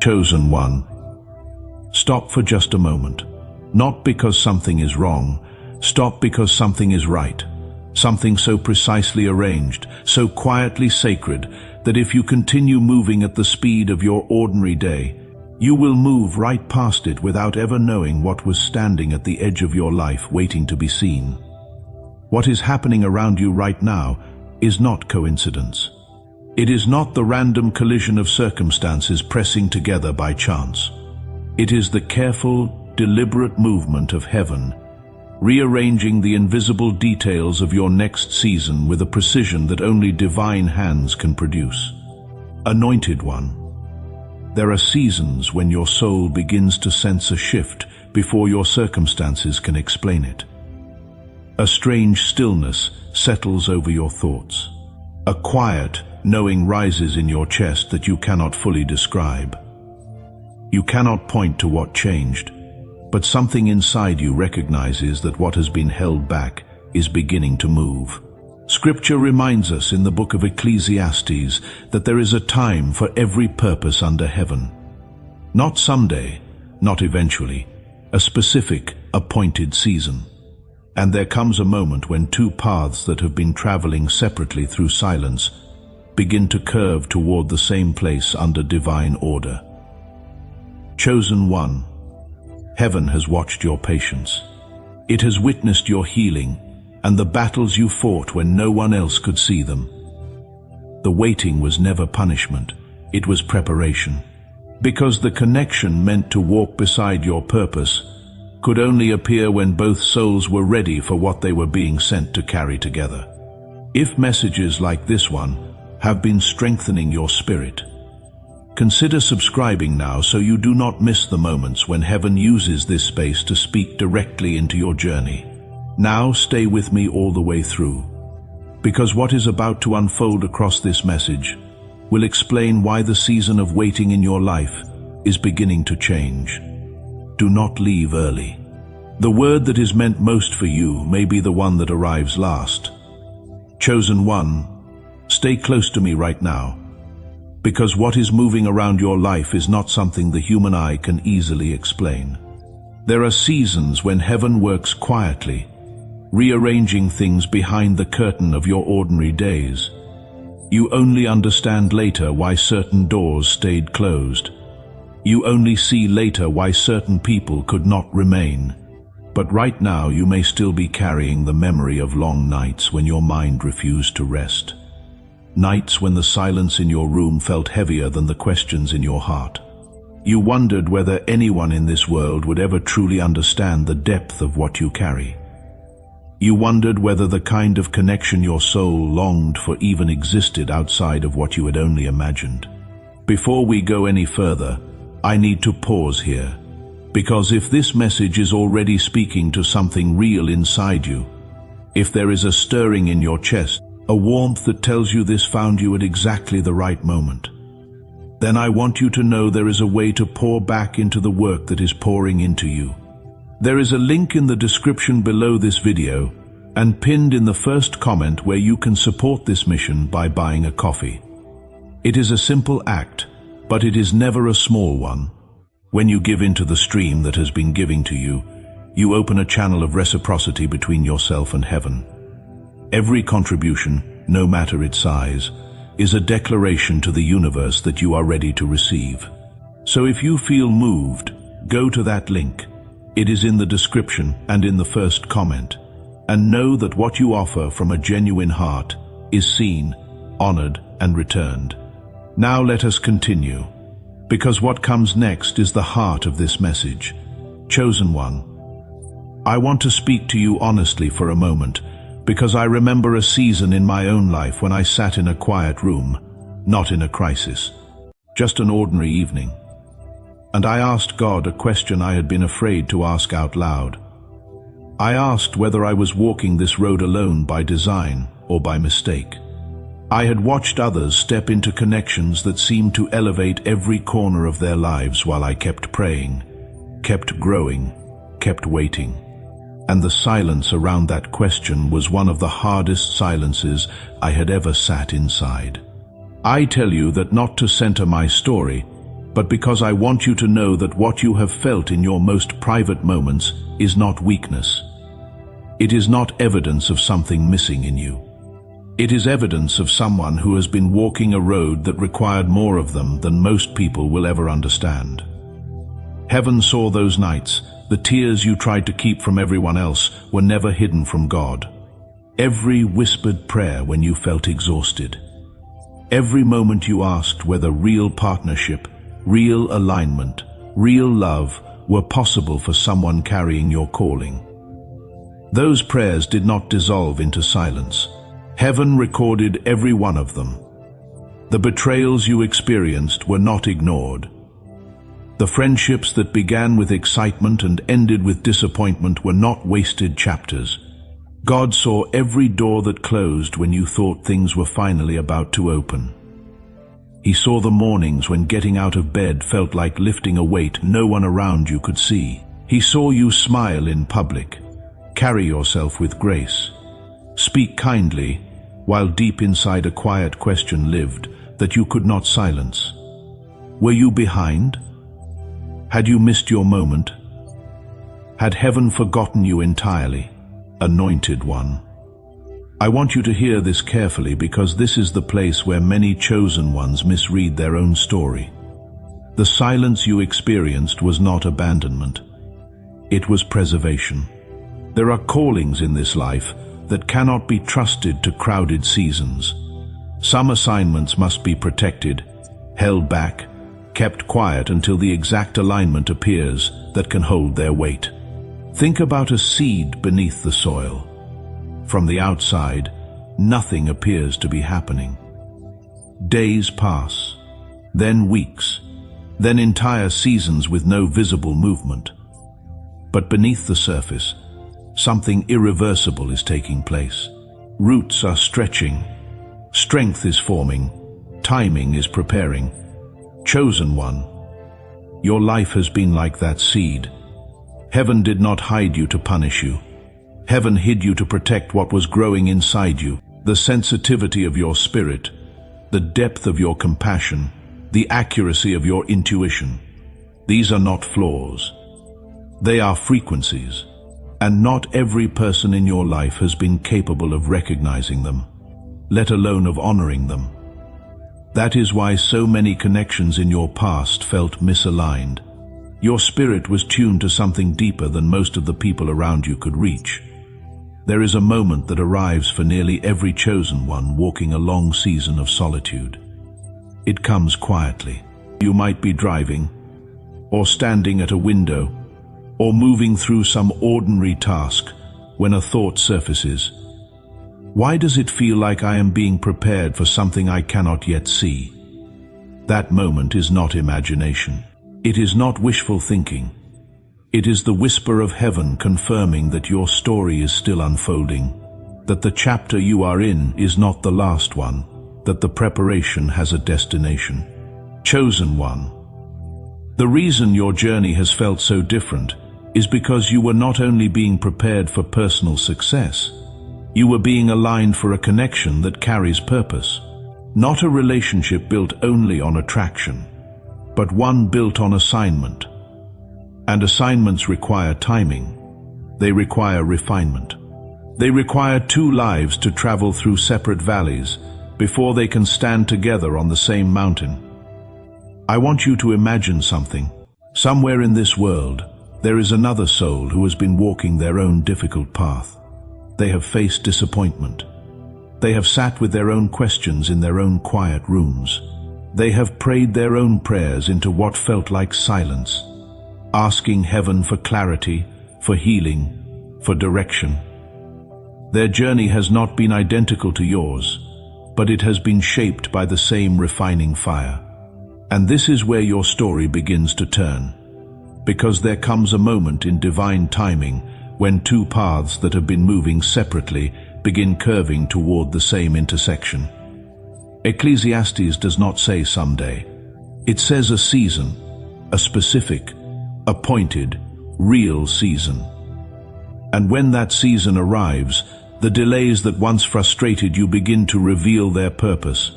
Chosen one. Stop for just a moment. Not because something is wrong. Stop because something is right. Something so precisely arranged, so quietly sacred, that if you continue moving at the speed of your ordinary day, you will move right past it without ever knowing what was standing at the edge of your life waiting to be seen. What is happening around you right now is not coincidence. It is not the random collision of circumstances pressing together by chance. It is the careful, deliberate movement of heaven, rearranging the invisible details of your next season with a precision that only divine hands can produce. Anointed one. There are seasons when your soul begins to sense a shift before your circumstances can explain it. A strange stillness settles over your thoughts. A quiet knowing rises in your chest that you cannot fully describe. You cannot point to what changed, but something inside you recognizes that what has been held back is beginning to move. Scripture reminds us in the book of Ecclesiastes that there is a time for every purpose under heaven. Not someday, not eventually, a specific, appointed season. And there comes a moment when two paths that have been traveling separately through silence begin to curve toward the same place under divine order. Chosen one. Heaven has watched your patience. It has witnessed your healing and the battles you fought when no one else could see them. The waiting was never punishment, it was preparation. Because the connection meant to walk beside your purpose could only appear when both souls were ready for what they were being sent to carry together. If messages like this one have been strengthening your spirit, consider subscribing now so you do not miss the moments when heaven uses this space to speak directly into your journey. Now stay with me all the way through, because what is about to unfold across this message will explain why the season of waiting in your life is beginning to change. Do not leave early. The word that is meant most for you may be the one that arrives last. Chosen one, stay close to me right now, because what is moving around your life is not something the human eye can easily explain. There are seasons when heaven works quietly, rearranging things behind the curtain of your ordinary days. You only understand later why certain doors stayed closed. You only see later why certain people could not remain. But right now you may still be carrying the memory of long nights when your mind refused to rest. Nights when the silence in your room felt heavier than the questions in your heart. You wondered whether anyone in this world would ever truly understand the depth of what you carry. You wondered whether the kind of connection your soul longed for even existed outside of what you had only imagined. Before we go any further, I need to pause here, because if this message is already speaking to something real inside you, if there is a stirring in your chest, a warmth that tells you this found you at exactly the right moment, then I want you to know there is a way to pour back into the work that is pouring into you. There is a link in the description below this video and pinned in the first comment where you can support this mission by buying a coffee. It is a simple act, but it is never a small one. When you give into the stream that has been giving to you, you open a channel of reciprocity between yourself and heaven. Every contribution, no matter its size, is a declaration to the universe that you are ready to receive. So if you feel moved, go to that link. It is in the description and in the first comment. And know that what you offer from a genuine heart is seen, honored, and returned. Now let us continue, because what comes next is the heart of this message. Chosen one, I want to speak to you honestly for a moment, because I remember a season in my own life when I sat in a quiet room, not in a crisis, just an ordinary evening. And I asked God a question I had been afraid to ask out loud. I asked whether I was walking this road alone by design or by mistake. I had watched others step into connections that seemed to elevate every corner of their lives while I kept praying, kept growing, kept waiting. And the silence around that question was one of the hardest silences I had ever sat inside. I tell you that not to center my story, but because I want you to know that what you have felt in your most private moments is not weakness. It is not evidence of something missing in you. It is evidence of someone who has been walking a road that required more of them than most people will ever understand. Heaven saw those nights. The tears you tried to keep from everyone else were never hidden from God. Every whispered prayer when you felt exhausted. Every moment you asked whether real partnership, real alignment, real love were possible for someone carrying your calling. Those prayers did not dissolve into silence. Heaven recorded every one of them. The betrayals you experienced were not ignored. The friendships that began with excitement and ended with disappointment were not wasted chapters. God saw every door that closed when you thought things were finally about to open. He saw the mornings when getting out of bed felt like lifting a weight no one around you could see. He saw you smile in public, carry yourself with grace, speak kindly, while deep inside a quiet question lived that you could not silence. Were you behind? Had you missed your moment? Had heaven forgotten you entirely, anointed one? I want you to hear this carefully, because this is the place where many chosen ones misread their own story. The silence you experienced was not abandonment. It was preservation. There are callings in this life that cannot be trusted to crowded seasons. Some assignments must be protected, held back, kept quiet until the exact alignment appears that can hold their weight. Think about a seed beneath the soil. From the outside, nothing appears to be happening. Days pass, then weeks, then entire seasons with no visible movement. But beneath the surface, something irreversible is taking place. Roots are stretching, strength is forming, timing is preparing. Chosen one, your life has been like that seed. Heaven did not hide you to punish you. Heaven hid you to protect what was growing inside you, the sensitivity of your spirit, the depth of your compassion, the accuracy of your intuition. These are not flaws. They are frequencies. And not every person in your life has been capable of recognizing them, let alone of honoring them. That is why so many connections in your past felt misaligned. Your spirit was tuned to something deeper than most of the people around you could reach. There is a moment that arrives for nearly every chosen one walking a long season of solitude. It comes quietly. You might be driving, or standing at a window, or moving through some ordinary task when a thought surfaces. Why does it feel like I am being prepared for something I cannot yet see? That moment is not imagination. It is not wishful thinking. It is the whisper of heaven confirming that your story is still unfolding, that the chapter you are in is not the last one, that the preparation has a destination. Chosen one. The reason your journey has felt so different is because you were not only being prepared for personal success, you were being aligned for a connection that carries purpose. Not a relationship built only on attraction, but one built on assignment. And assignments require timing. They require refinement. They require two lives to travel through separate valleys before they can stand together on the same mountain. I want you to imagine something. Somewhere in this world, there is another soul who has been walking their own difficult path. They have faced disappointment. They have sat with their own questions in their own quiet rooms. They have prayed their own prayers into what felt like silence, asking heaven for clarity, for healing, for direction. Their journey has not been identical to yours, but it has been shaped by the same refining fire. And this is where your story begins to turn. Because there comes a moment in divine timing when two paths that have been moving separately begin curving toward the same intersection. Ecclesiastes does not say someday. It says a season, a specific, appointed, real season. And when that season arrives, the delays that once frustrated you begin to reveal their purpose.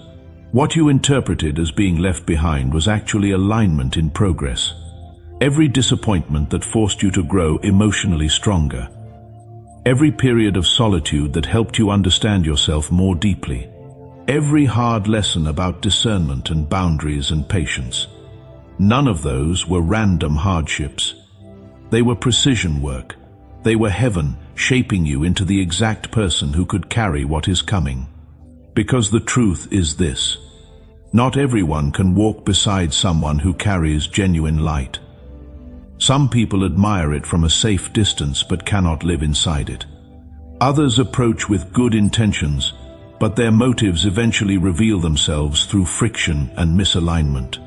What you interpreted as being left behind was actually alignment in progress. Every disappointment that forced you to grow emotionally stronger. Every period of solitude that helped you understand yourself more deeply. Every hard lesson about discernment and boundaries and patience. None of those were random hardships. They were precision work. They were heaven shaping you into the exact person who could carry what is coming. Because the truth is this: not everyone can walk beside someone who carries genuine light. Some people admire it from a safe distance but cannot live inside it. Others approach with good intentions, but their motives eventually reveal themselves through friction and misalignment.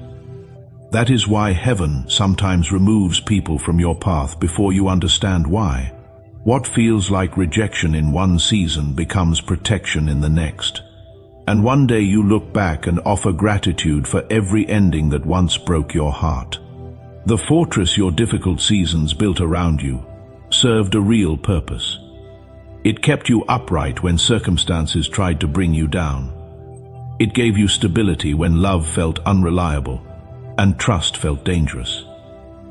That is why heaven sometimes removes people from your path before you understand why. What feels like rejection in one season becomes protection in the next. And one day you look back and offer gratitude for every ending that once broke your heart. The fortress your difficult seasons built around you served a real purpose. It kept you upright when circumstances tried to bring you down. It gave you stability when love felt unreliable and trust felt dangerous.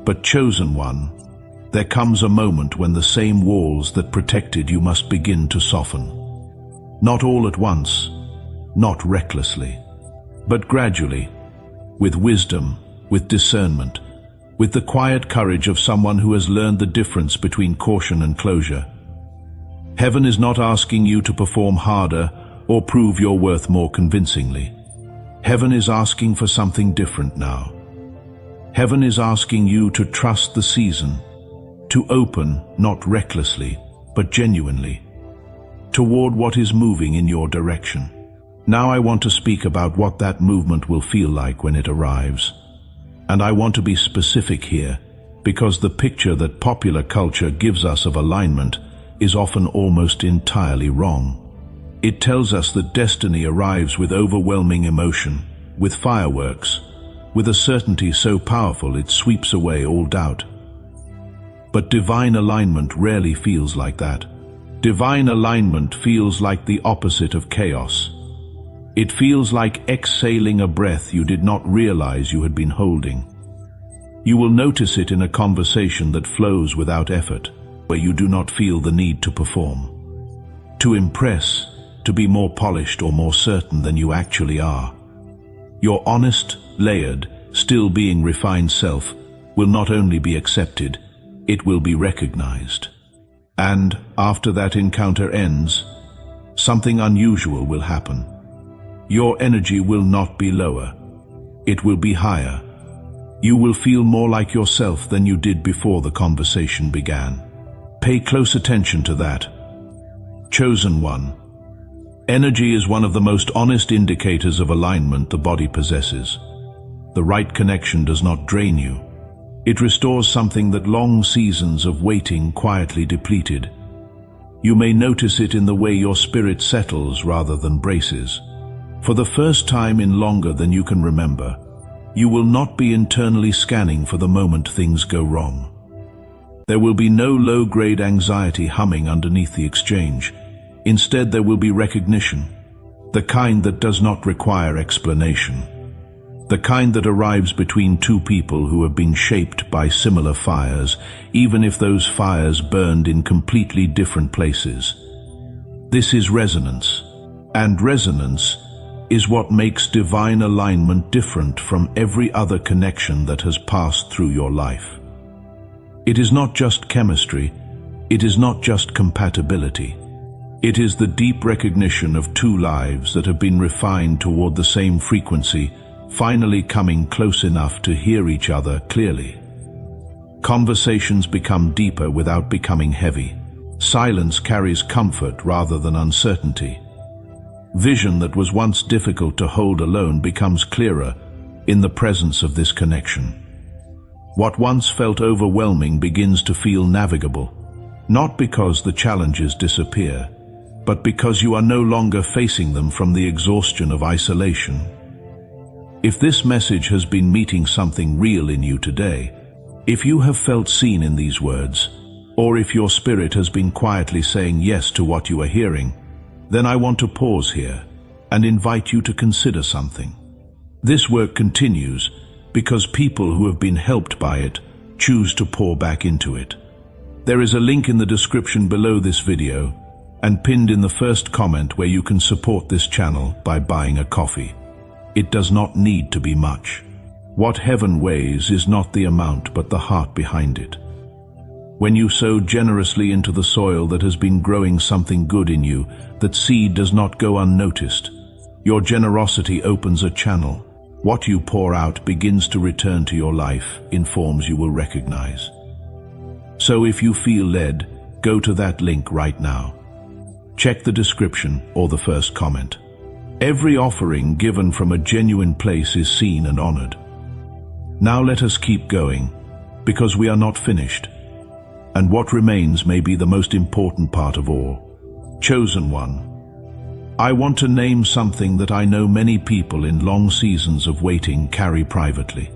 But chosen one, there comes a moment when the same walls that protected you must begin to soften. Not all at once, not recklessly, but gradually, with wisdom, with discernment, with the quiet courage of someone who has learned the difference between caution and closure. Heaven is not asking you to perform harder or prove your worth more convincingly. Heaven is asking for something different now. Heaven is asking you to trust the season, to open, not recklessly, but genuinely, toward what is moving in your direction. Now I want to speak about what that movement will feel like when it arrives. And I want to be specific here, because the picture that popular culture gives us of alignment is often almost entirely wrong. It tells us that destiny arrives with overwhelming emotion, with fireworks, with a certainty so powerful it sweeps away all doubt. But divine alignment rarely feels like that. Divine alignment feels like the opposite of chaos. It feels like exhaling a breath you did not realize you had been holding. You will notice it in a conversation that flows without effort, where you do not feel the need to perform, to impress, to be more polished or more certain than you actually are. Your honest, layered, still being refined self will not only be accepted, it will be recognized. And after that encounter ends, something unusual will happen. Your energy will not be lower. It will be higher. You will feel more like yourself than you did before the conversation began. Pay close attention to that. Chosen one. Energy is one of the most honest indicators of alignment the body possesses. The right connection does not drain you. It restores something that long seasons of waiting quietly depleted. You may notice it in the way your spirit settles rather than braces. For the first time in longer than you can remember, you will not be internally scanning for the moment things go wrong. There will be no low-grade anxiety humming underneath the exchange. Instead, there will be recognition, the kind that does not require explanation, the kind that arrives between two people who have been shaped by similar fires, even if those fires burned in completely different places. This is resonance, and resonance is what makes divine alignment different from every other connection that has passed through your life. It is not just chemistry, it is not just compatibility. It is the deep recognition of two lives that have been refined toward the same frequency, finally coming close enough to hear each other clearly. Conversations become deeper without becoming heavy. Silence carries comfort rather than uncertainty. Vision that was once difficult to hold alone becomes clearer in the presence of this connection. What once felt overwhelming begins to feel navigable, not because the challenges disappear, but because you are no longer facing them from the exhaustion of isolation. If this message has been meeting something real in you today, if you have felt seen in these words, or if your spirit has been quietly saying yes to what you are hearing, then I want to pause here, and invite you to consider something. This work continues because people who have been helped by it choose to pour back into it. There is a link in the description below this video and pinned in the first comment where you can support this channel by buying a coffee. It does not need to be much. What heaven weighs is not the amount but the heart behind it. When you sow generously into the soil that has been growing something good in you, that seed does not go unnoticed. Your generosity opens a channel. What you pour out begins to return to your life in forms you will recognize. So if you feel led, go to that link right now. Check the description or the first comment. Every offering given from a genuine place is seen and honored. Now let us keep going, because we are not finished. And what remains may be the most important part of all. Chosen one. I want to name something that I know many people in long seasons of waiting carry privately.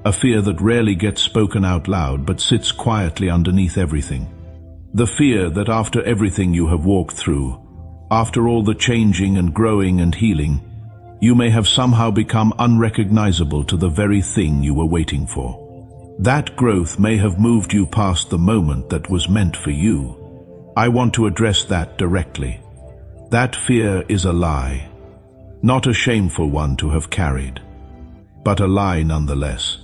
A fear that rarely gets spoken out loud but sits quietly underneath everything. The fear that after everything you have walked through, after all the changing and growing and healing, you may have somehow become unrecognizable to the very thing you were waiting for. That growth may have moved you past the moment that was meant for you. I want to address that directly. That fear is a lie, not a shameful one to have carried, but a lie nonetheless.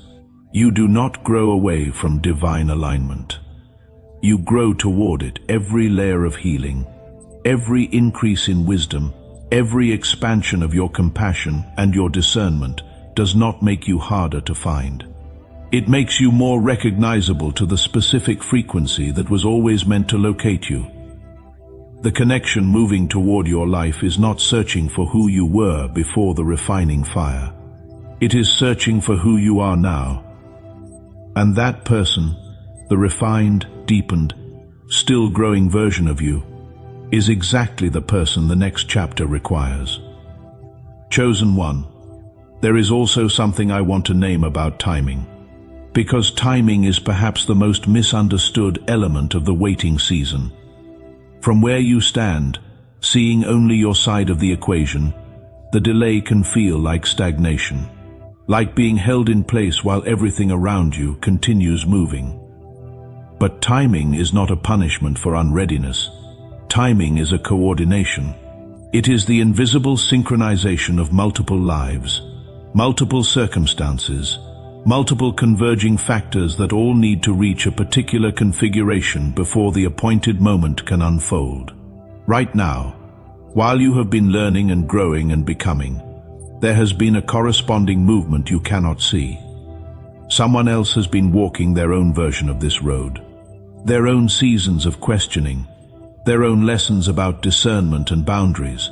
You do not grow away from divine alignment. You grow toward it. Every layer of healing, every increase in wisdom, every expansion of your compassion and your discernment does not make you harder to find. It makes you more recognizable to the specific frequency that was always meant to locate you. The connection moving toward your life is not searching for who you were before the refining fire. It is searching for who you are now. And that person, the refined, deepened, still growing version of you, is exactly the person the next chapter requires. Chosen one. There is also something I want to name about timing. Because timing is perhaps the most misunderstood element of the waiting season. From where you stand, seeing only your side of the equation, the delay can feel like stagnation. Like being held in place while everything around you continues moving. But timing is not a punishment for unreadiness. Timing is a coordination. It is the invisible synchronization of multiple lives, multiple circumstances, multiple converging factors that all need to reach a particular configuration before the appointed moment can unfold. Right now, while you have been learning and growing and becoming, there has been a corresponding movement you cannot see. Someone else has been walking their own version of this road, their own seasons of questioning, their own lessons about discernment and boundaries,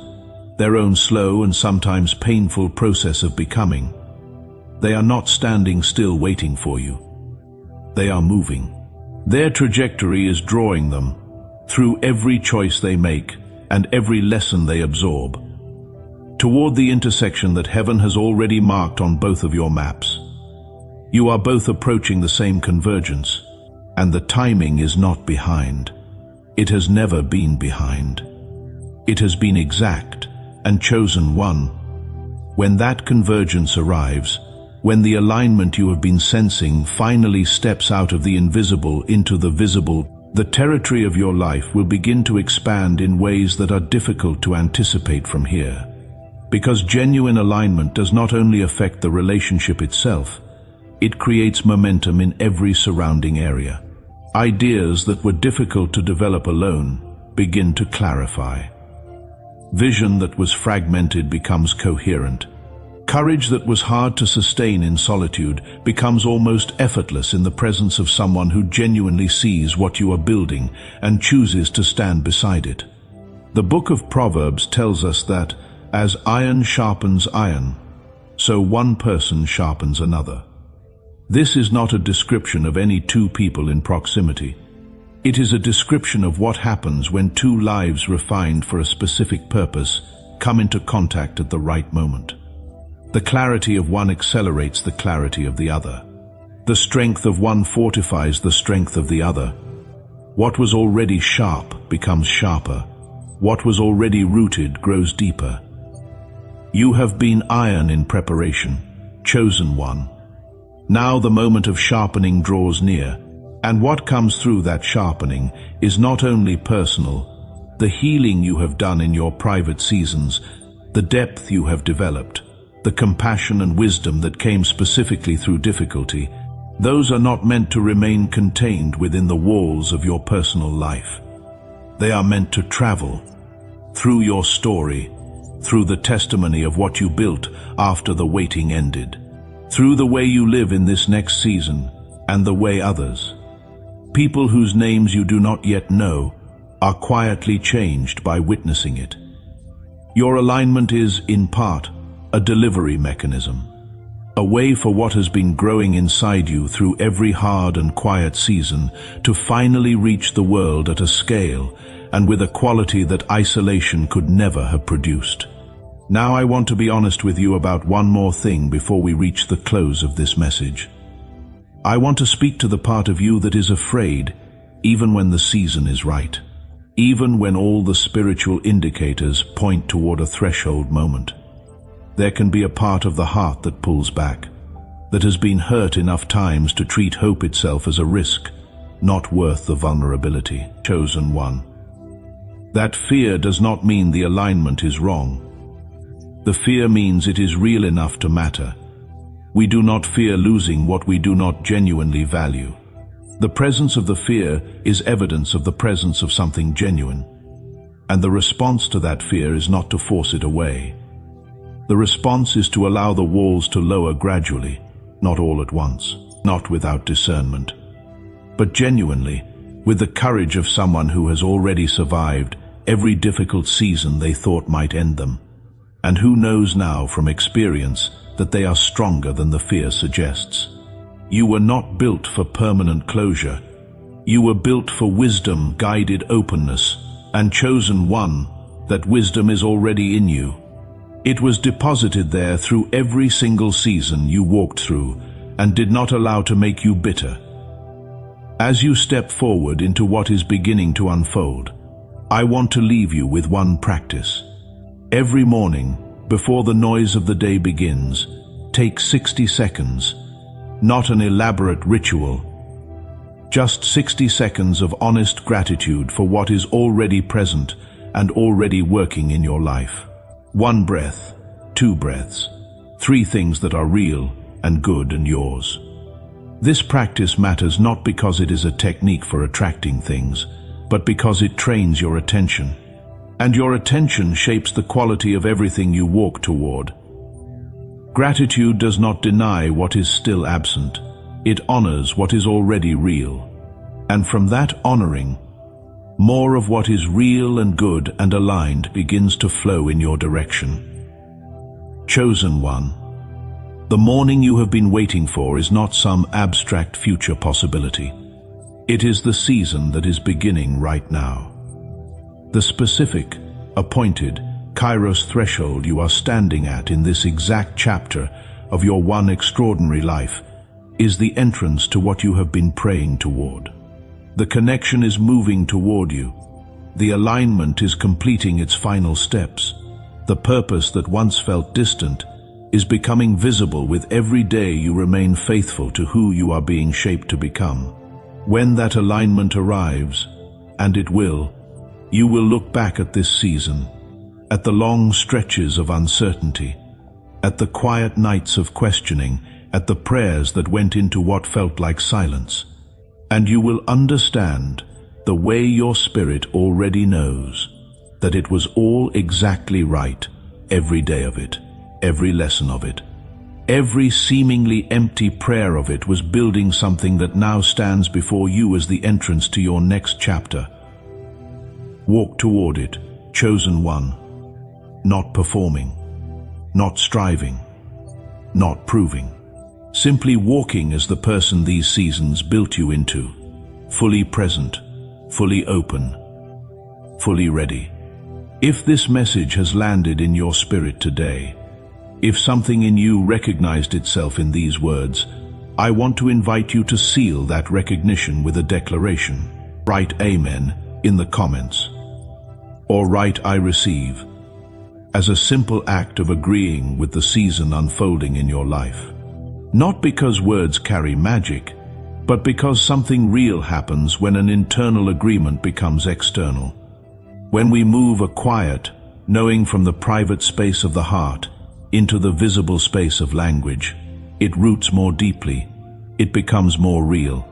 their own slow and sometimes painful process of becoming. They are not standing still waiting for you. They are moving. Their trajectory is drawing them through every choice they make and every lesson they absorb, toward the intersection that heaven has already marked on both of your maps. You are both approaching the same convergence, and the timing is not behind. It has never been behind. It has been exact and chosen one. When that convergence arrives, when the alignment you have been sensing finally steps out of the invisible into the visible, the territory of your life will begin to expand in ways that are difficult to anticipate from here. Because genuine alignment does not only affect the relationship itself, it creates momentum in every surrounding area. Ideas that were difficult to develop alone begin to clarify. Vision that was fragmented becomes coherent. Courage that was hard to sustain in solitude becomes almost effortless in the presence of someone who genuinely sees what you are building and chooses to stand beside it. The book of Proverbs tells us that, as iron sharpens iron, so one person sharpens another. This is not a description of any two people in proximity. It is a description of what happens when two lives refined for a specific purpose come into contact at the right moment. The clarity of one accelerates the clarity of the other. The strength of one fortifies the strength of the other. What was already sharp becomes sharper. What was already rooted grows deeper. You have been iron in preparation, chosen one. Now the moment of sharpening draws near, and what comes through that sharpening is not only personal, the healing you have done in your private seasons, the depth you have developed, the compassion and wisdom that came specifically through difficulty, those are not meant to remain contained within the walls of your personal life. They are meant to travel through your story, through the testimony of what you built after the waiting ended, through the way you live in this next season and the way others, people whose names you do not yet know, are quietly changed by witnessing it. Your alignment is, in part, a delivery mechanism, a way for what has been growing inside you through every hard and quiet season to finally reach the world at a scale and with a quality that isolation could never have produced. Now I want to be honest with you about one more thing before we reach the close of this message. I want to speak to the part of you that is afraid, even when the season is right, even when all the spiritual indicators point toward a threshold moment. There can be a part of the heart that pulls back, that has been hurt enough times to treat hope itself as a risk, not worth the vulnerability. Chosen one. That fear does not mean the alignment is wrong. The fear means it is real enough to matter. We do not fear losing what we do not genuinely value. The presence of the fear is evidence of the presence of something genuine, and the response to that fear is not to force it away. The response is to allow the walls to lower gradually, not all at once, not without discernment, but genuinely, with the courage of someone who has already survived every difficult season they thought might end them, and who knows now from experience that they are stronger than the fear suggests. You were not built for permanent closure. You were built for wisdom-guided openness, and chosen one, that wisdom is already in you. It was deposited there through every single season you walked through and did not allow to make you bitter. As you step forward into what is beginning to unfold, I want to leave you with one practice. Every morning, before the noise of the day begins, take 60 seconds, not an elaborate ritual, just 60 seconds of honest gratitude for what is already present and already working in your life. 1 breath, 2 breaths, 3 things that are real and good and yours. This practice matters not because it is a technique for attracting things, but because it trains your attention. And your attention shapes the quality of everything you walk toward. Gratitude does not deny what is still absent. It honors what is already real. And from that honoring, more of what is real and good and aligned begins to flow in your direction. Chosen one. The morning you have been waiting for is not some abstract future possibility. It is the season that is beginning right now. The specific, appointed, Kairos threshold you are standing at in this exact chapter of your one extraordinary life is the entrance to what you have been praying toward. The connection is moving toward you. The alignment is completing its final steps. The purpose that once felt distant is becoming visible with every day you remain faithful to who you are being shaped to become. When that alignment arrives, and it will, you will look back at this season, at the long stretches of uncertainty, at the quiet nights of questioning, at the prayers that went into what felt like silence, and you will understand, the way your spirit already knows, that it was all exactly right, every day of it, every lesson of it. Every seemingly empty prayer of it was building something that now stands before you as the entrance to your next chapter. Walk toward it, chosen one, not performing, not striving, not proving. Simply walking as the person these seasons built you into, fully present, fully open, fully ready. If this message has landed in your spirit today, if something in you recognized itself in these words, I want to invite you to seal that recognition with a declaration. Write Amen in the comments, or write I receive. as a simple act of agreeing with the season unfolding in your life. Not because words carry magic, but because something real happens when an internal agreement becomes external. When we move a quiet, knowing from the private space of the heart into the visible space of language, it roots more deeply, it becomes more real.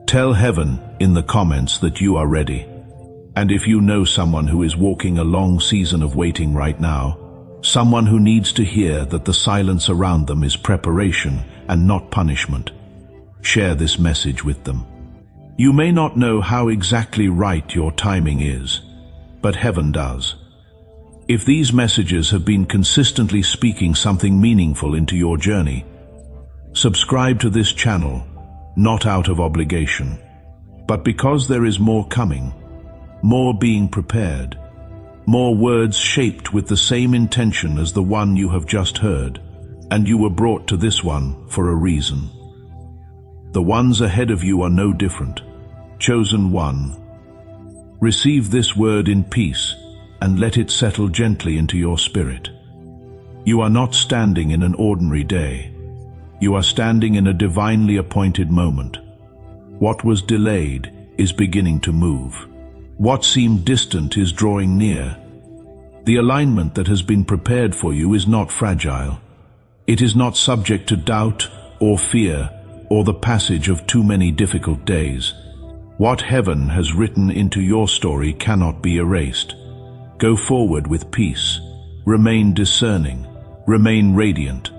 Tell heaven in the comments that you are ready. And if you know someone who is walking a long season of waiting right now, someone who needs to hear that the silence around them is preparation and not punishment, share this message with them. You may not know how exactly right your timing is, but heaven does. If these messages have been consistently speaking something meaningful into your journey, subscribe to this channel, not out of obligation, but because there is more coming, more being prepared, more words shaped with the same intention as the one you have just heard, and you were brought to this one for a reason. The ones ahead of you are no different. Chosen one. Receive this word in peace and let it settle gently into your spirit. You are not standing in an ordinary day. You are standing in a divinely appointed moment. What was delayed is beginning to move. What seemed distant is drawing near. The alignment that has been prepared for you is not fragile. It is not subject to doubt or fear or the passage of too many difficult days. What heaven has written into your story cannot be erased. Go forward with peace. Remain discerning. Remain radiant.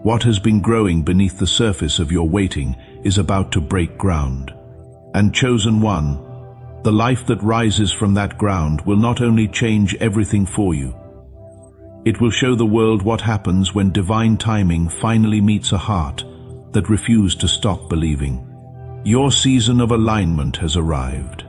What has been growing beneath the surface of your waiting is about to break ground. And chosen one, the life that rises from that ground will not only change everything for you, it will show the world what happens when divine timing finally meets a heart that refused to stop believing. Your season of alignment has arrived.